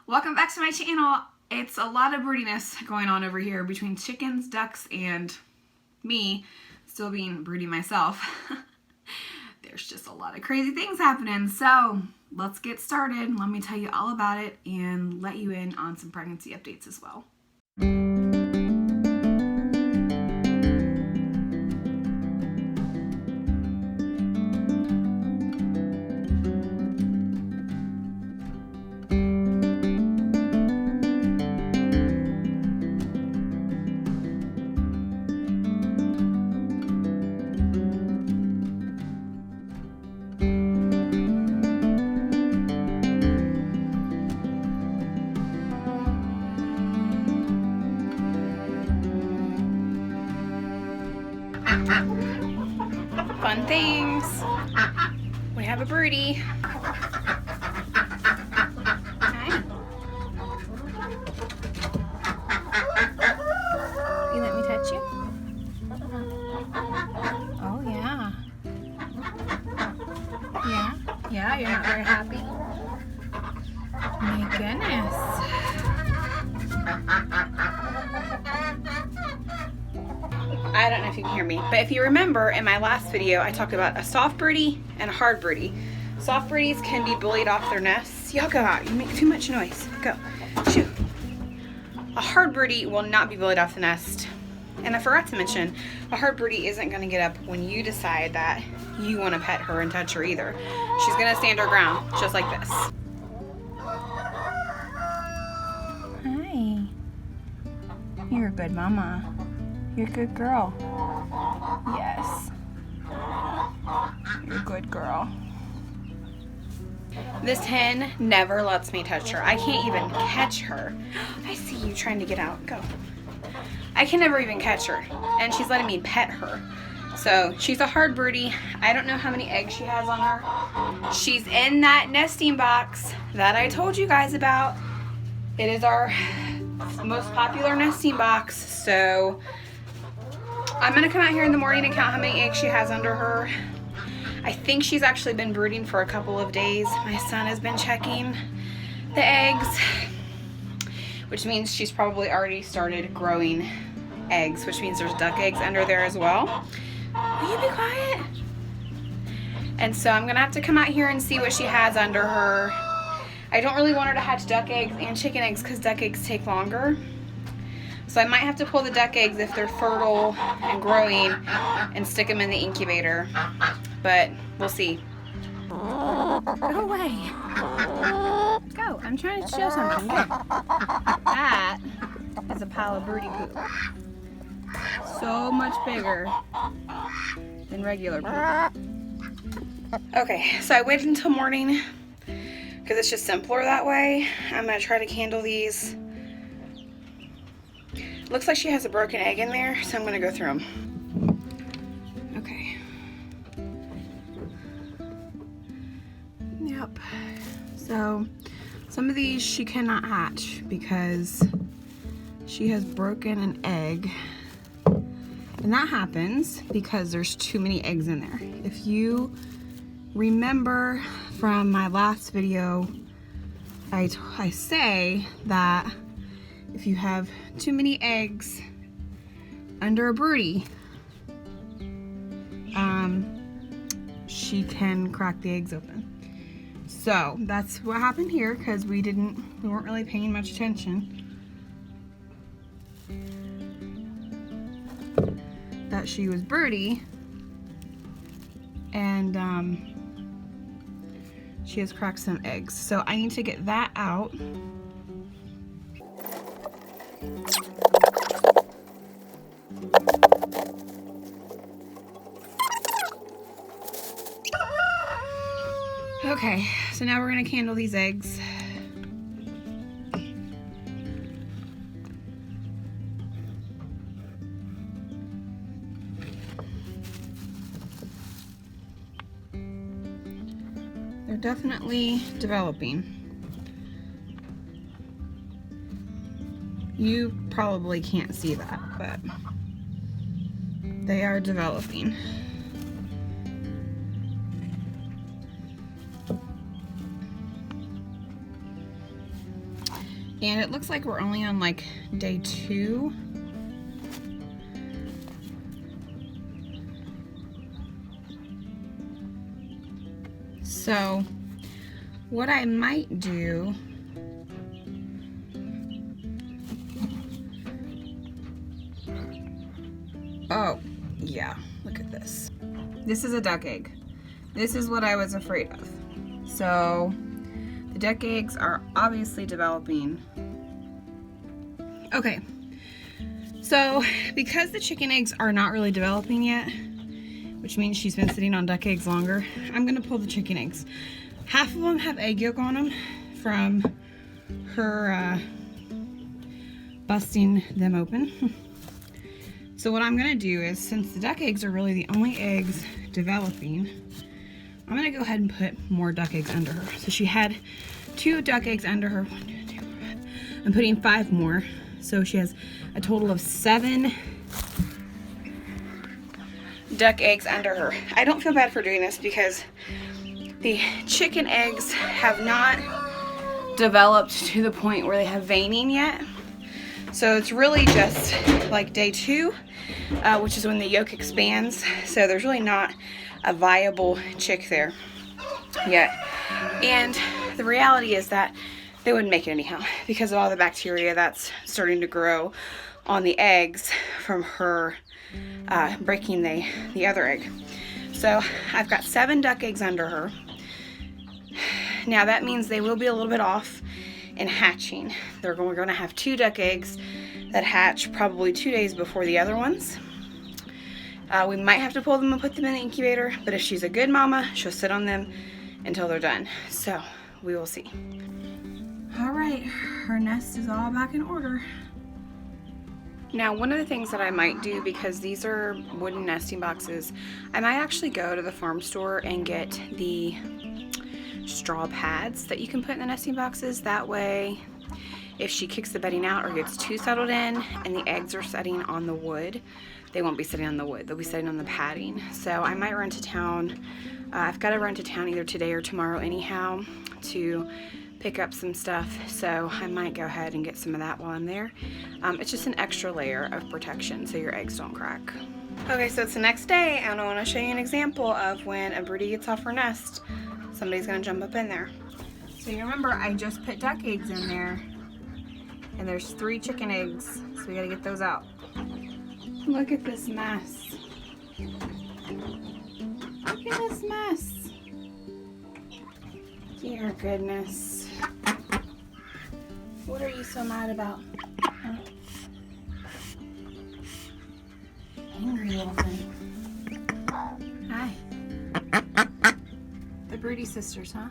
Welcome back to my channel. It's a lot of broodiness going on over here between chickens, ducks, and me still being broody myself. There's just a lot of crazy things happening. So let's get started. Let me tell you all about it and let you in on some pregnancy updates as well. Fun things. We have a broody. Hi. You let me touch you? Oh yeah. Yeah, you're not very happy? My goodness. I don't know if you can hear me, but if you remember in my last video, I talked about a soft broody and a hard broody. Soft broodies can be bullied off their nests. Y'all go out, you make too much noise. Go, shoo. A hard broody will not be bullied off the nest. And I forgot to mention, a hard broody isn't gonna get up when you decide that you wanna pet her and touch her either. She's gonna stand her ground, just like this. Hi. You're a good mama. You're a good girl. Yes. You're a good girl. This hen never lets me touch her. I can't even catch her. I see you trying to get out. Go. I can never even catch her. And she's letting me pet her. So she's a hard broody. I don't know how many eggs she has on her. She's in that nesting box that I told you guys about. It is our most popular nesting box. So I'm gonna come out here in the morning and count how many eggs she has under her. I think she's actually been brooding for a couple of days. My son has been checking the eggs, which means she's probably already started growing eggs, which means there's duck eggs under there as well. Will you be quiet? And so I'm gonna have to come out here and see what she has under her. I don't really want her to hatch duck eggs and chicken eggs because duck eggs take longer. So I might have to pull the duck eggs if they're fertile and growing and stick them in the incubator. But we'll see. Go away. Go. I'm trying to show something. Go. That is a pile of broody poop. So much bigger than regular poop. Okay, so I waited until morning because it's just simpler that way. I'm going to try to candle these. Looks like she has a broken egg in there, so I'm going to go through them. Okay. Yep. So, some of these she cannot hatch because she has broken an egg. And that happens because there's too many eggs in there. If you remember from my last video, I say that if you have too many eggs under a broody, she can crack the eggs open. So that's what happened here because we weren't really paying much attention that she was broody, and she has cracked some eggs. So I need to get that out. Okay, so now we're gonna candle these eggs. They're definitely developing. You probably can't see that, but they are developing. And it looks like we're only on like day 2. So what I might do, oh yeah, look at this. This is a duck egg. This is what I was afraid of. So the duck eggs are obviously developing. Okay, so because the chicken eggs are not really developing yet, which means she's been sitting on duck eggs longer, I'm gonna pull the chicken eggs. Half of them have egg yolk on them from her busting them open. So what I'm gonna do is, since the duck eggs are really the only eggs developing, I'm gonna go ahead and put more duck eggs under her. So she had 2 duck eggs under her. 1, 2, 3, 4, 5. I'm putting 5 more. So she has a total of 7 duck eggs under her. I don't feel bad for doing this because the chicken eggs have not developed to the point where they have veining yet. So it's really just like day 2, which is when the yolk expands. So there's really not a viable chick there yet. And the reality is that they wouldn't make it anyhow because of all the bacteria that's starting to grow on the eggs from her breaking the other egg. So I've got 7 duck eggs under her. Now that means they will be a little bit off in hatching. We're going to have 2 duck eggs that hatch probably 2 days before the other ones. We might have to pull them and put them in the incubator, but if she's a good mama, she'll sit on them until they're done. So we will see. All right, her nest is all back in order. Now, one of the things that I might do, because these are wooden nesting boxes, I might actually go to the farm store and get the straw pads that you can put in the nesting boxes. That way, if she kicks the bedding out or gets too settled in and the eggs are sitting on the wood, they won't be sitting on the wood, they'll be sitting on the padding. So I might run to town. I've got to run to town either today or tomorrow anyhow to pick up some stuff, so I might go ahead and get some of that while I'm there. It's just an extra layer of protection so your eggs don't crack. Okay, so it's the next day and I want to show you an example of when a broody gets off her nest, somebody's going to jump up in there. So you remember I just put duck eggs in there and there's 3 chicken eggs, so we got to get those out. Look at this mess. Look at this mess. Dear goodness. What are you so mad about? Huh? Angry little thing. Hi. The Broody sisters, huh?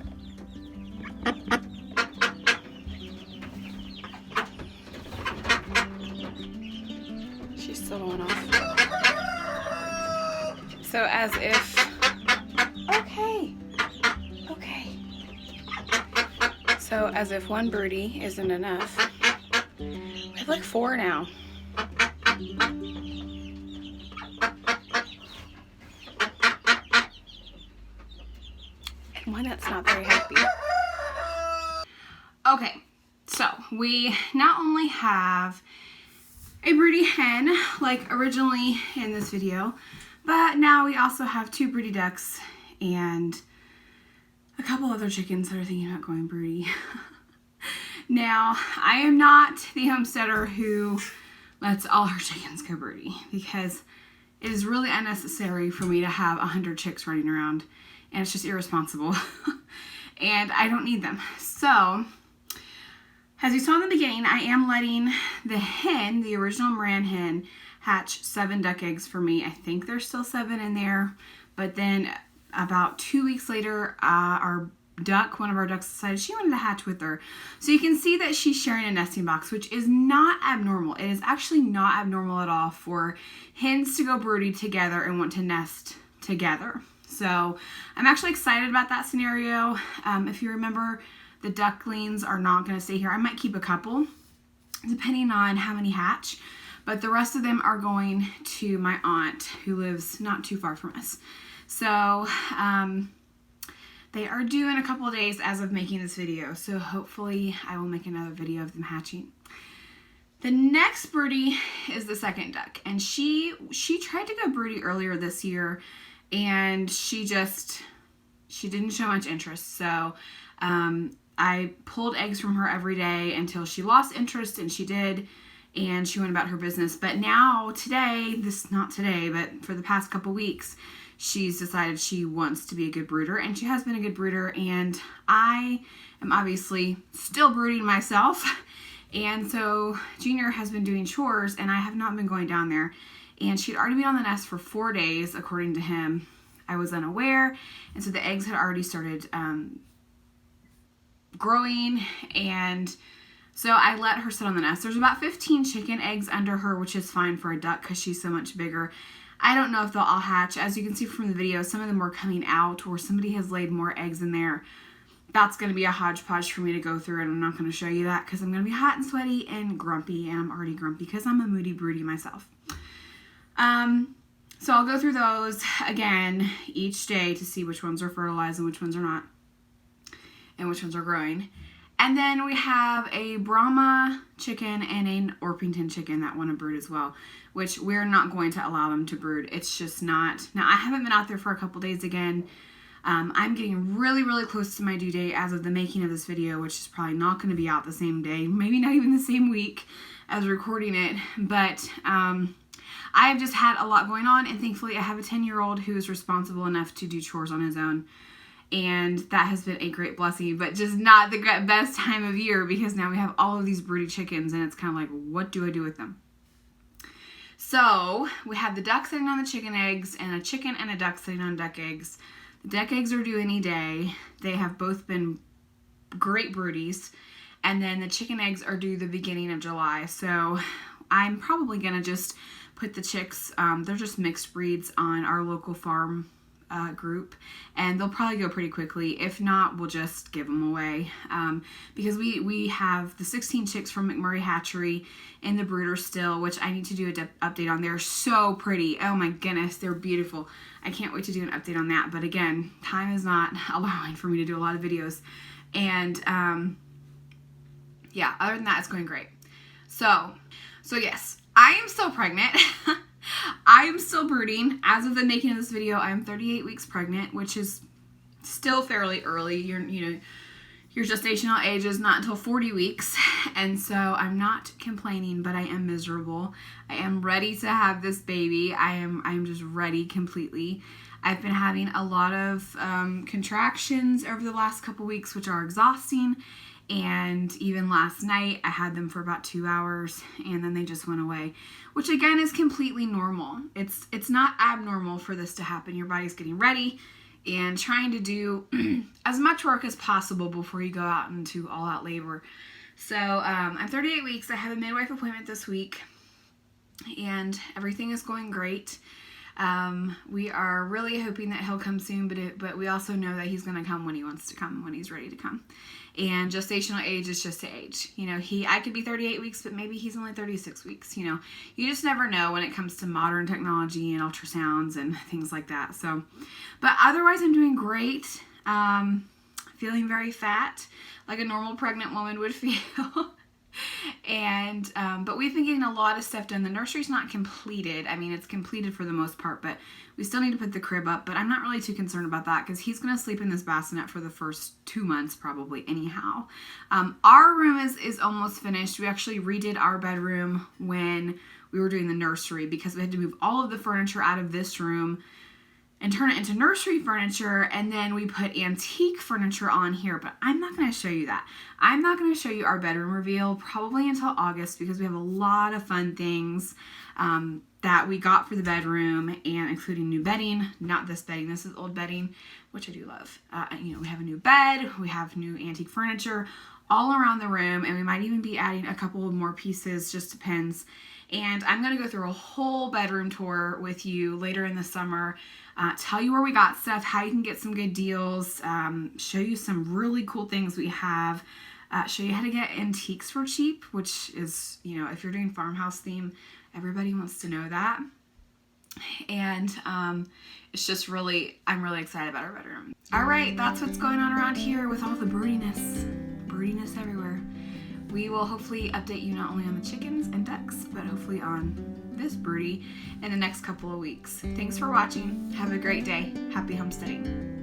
She's still going off. So as if, okay. So as if one broody isn't enough, we have like 4 now. And one that's not very happy. Okay, so we not only have a broody hen like originally in this video, but now we also have 2 broody ducks and a couple other chickens that are thinking about going broody. Now, I am not the homesteader who lets all her chickens go broody because it is really unnecessary for me to have 100 chicks running around, and it's just irresponsible. And I don't need them. So, as you saw in the beginning, I am letting the hen, the original Moran hen, hatch 7 duck eggs for me. I think there's still 7 in there, but then about 2 weeks later, one of our ducks decided she wanted to hatch with her. So you can see that she's sharing a nesting box, which is not abnormal. It is actually not abnormal at all for hens to go broody together and want to nest together. So I'm actually excited about that scenario. If you remember, the ducklings are not going to stay here. I might keep a couple, depending on how many hatch. But the rest of them are going to my aunt, who lives not too far from us. So They are due in a couple of days as of making this video, so hopefully I will make another video of them hatching. The next broody is the second duck, and she tried to go broody earlier this year, and she didn't show much interest. So I pulled eggs from her every day until she lost interest, and she did, and she went about her business. But now today, not today, but for the past couple weeks, she's decided she wants to be a good brooder, and she has been a good brooder, and I am obviously still brooding myself. And so Junior has been doing chores, and I have not been going down there. And she'd already been on the nest for 4 days, according to him. I was unaware, and so the eggs had already started growing, and so I let her sit on the nest. There's about 15 chicken eggs under her, which is fine for a duck because she's so much bigger. I don't know if they'll all hatch. As you can see from the video, some of them are coming out, or somebody has laid more eggs in there. That's going to be a hodgepodge for me to go through, and I'm not going to show you that because I'm going to be hot and sweaty and grumpy, and I'm already grumpy because I'm a Moody Broody myself. So I'll go through those again each day to see which ones are fertilized and which ones are not, and which ones are growing. And then we have a Brahma chicken and an Orpington chicken that want to brood as well, which we're not going to allow them to brood. It's just not. Now, I haven't been out there for a couple days again. I'm getting really, really close to my due date as of the making of this video, which is probably not going to be out the same day, maybe not even the same week as recording it. But I have just had a lot going on, and thankfully I have a 10-year-old who is responsible enough to do chores on his own. And that has been a great blessing, but just not the best time of year because now we have all of these broody chickens, and it's kind of like, what do I do with them? So we have the duck sitting on the chicken eggs, and a chicken and a duck sitting on duck eggs. The duck eggs are due any day. They have both been great broodies. And then the chicken eggs are due the beginning of July. So I'm probably going to just put the chicks, they're just mixed breeds, on our local farm group, and they'll probably go pretty quickly. If not, we'll just give them away because we have the 16 chicks from McMurray Hatchery in the brooder still, which I need to do an update on. They're so pretty. Oh my goodness, they're beautiful. I can't wait to do an update on that, but again, time is not allowing for me to do a lot of videos. And yeah, other than that, it's going great. So yes, I am still pregnant. I am still brooding. As of the making of this video, I am 38 weeks pregnant, which is still fairly early. Your gestational age is not until 40 weeks, and so I'm not complaining, but I am miserable. I am ready to have this baby. I'm just ready completely. I've been having a lot of contractions over the last couple weeks, which are exhausting. And even last night, I had them for about 2 hours, and then they just went away, which again is completely normal. It's not abnormal for this to happen. Your body's getting ready and trying to do as much work as possible before you go out into all-out labor. So I'm 38 weeks. I have a midwife appointment this week, and everything is going great. We are really hoping that he'll come soon, but we also know that he's going to come when he wants to come, when he's ready to come. And gestational age is just age. You know, I could be 38 weeks, but maybe he's only 36 weeks. You know, you just never know when it comes to modern technology and ultrasounds and things like that. So, but otherwise I'm doing great. Feeling very fat, like a normal pregnant woman would feel. And but we've been getting a lot of stuff done. The nursery's not completed. I mean, it's completed for the most part, but we still need to put the crib up. But I'm not really too concerned about that because he's going to sleep in this bassinet for the first 2 months probably anyhow. Our room is almost finished. We actually redid our bedroom when we were doing the nursery because we had to move all of the furniture out of this room and turn it into nursery furniture, and then we put antique furniture on here, but I'm not going to show you that. I'm not going to show you our bedroom reveal probably until August because we have a lot of fun things that we got for the bedroom, and including new bedding. Not this bedding, this is old bedding, which I do love. You know, we have a new bed, we have new antique furniture all around the room, and we might even be adding a couple of more pieces, just depends. And I'm going to go through a whole bedroom tour with you later in the summer. Tell you where we got stuff, how you can get some good deals, show you some really cool things we have, show you how to get antiques for cheap, which is, you know, if you're doing farmhouse theme, everybody wants to know that. And it's just really, I'm really excited about our bedroom. All right, that's what's going on around here with all the broodiness everywhere. We will hopefully update you not only on the chickens and ducks, but hopefully on this broody in the next couple of weeks. Thanks for watching. Have a great day. Happy homesteading.